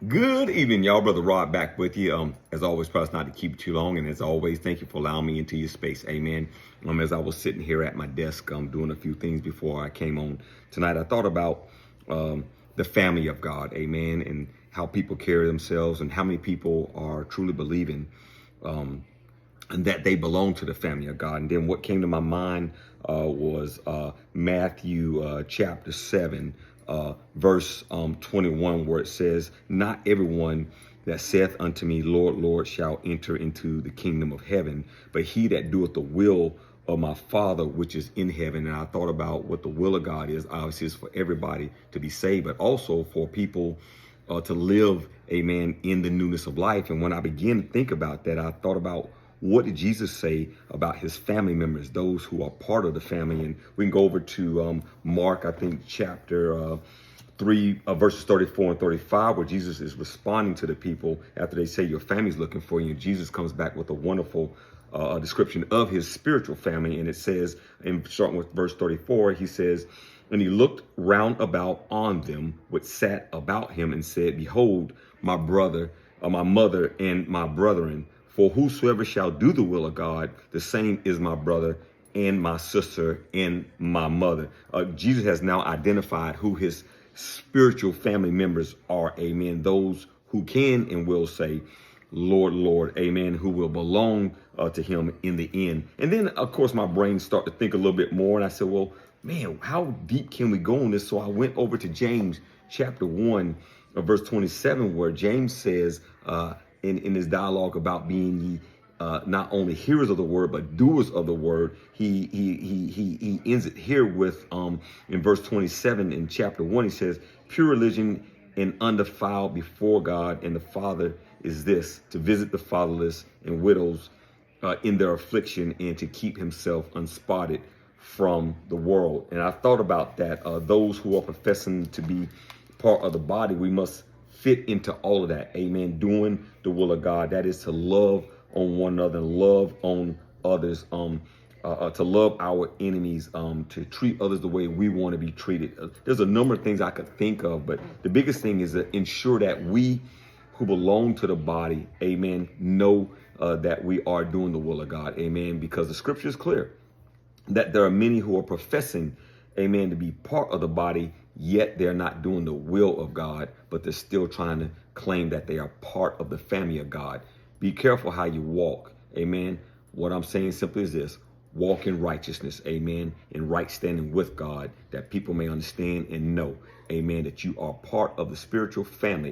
Good evening, y'all. Brother Rod back with you. As always, promise not to keep it too long. And as always, thank you for allowing me into your space. Amen. As I was sitting here at my desk, doing a few things before I came on tonight, I thought about the family of God. Amen. And how people carry themselves and how many people are truly believing and that they belong to the family of God. And then what came to my mind was Matthew chapter 7, verse 21, where it says, "Not everyone that saith unto me, Lord, Lord, shall enter into the kingdom of heaven, but he that doeth the will of my Father which is in heaven." And I thought about what the will of God is. Obviously, is for everybody to be saved, but also for people to live, amen, in the newness of life. And when I began to think about that, I thought about what did Jesus say about his family members, those who are part of the family. And we can go over to Mark, I think, chapter 3, verses 34 and 35, where Jesus is responding to the people after they say your family's looking for you. And Jesus comes back with a wonderful description of his spiritual family. And it says, in starting with verse 34, he says, "And he looked round about on them which sat about him and said, Behold, my brother, my mother, and my brethren. For whosoever shall do the will of God, the same is my brother and my sister and my mother." Jesus has now identified who his spiritual family members are. Amen. Those who can and will say, Lord, Lord, amen, who will belong to him in the end. And then, of course, my brain started to think a little bit more. And I said, well, man, how deep can we go on this? So I went over to James chapter 1, verse 27, where James says in his dialogue about being ye not only hearers of the word, but doers of the word. He ends it here with in verse 27 in chapter 1, he says, "Pure religion and undefiled before God and the Father is this, to visit the fatherless and widows in their affliction, and to keep himself unspotted from the world." And I thought about that. Those who are professing to be part of the body, we must fit into all of that. Amen. Doing the will of God. That is to love on one another, love on others, to love our enemies, to treat others the way we want to be treated. There's a number of things I could think of, but the biggest thing is to ensure that we who belong to the body, amen, know that we are doing the will of God. Amen. Because the scripture is clear that there are many who are professing, amen, to be part of the body, yet they're not doing the will of God, but they're still trying to claim that they are part of the family of God. Be careful how you walk. Amen. What I'm saying simply is this: walk in righteousness, amen, in right standing with God, that people may understand and know, amen, that you are part of the spiritual family.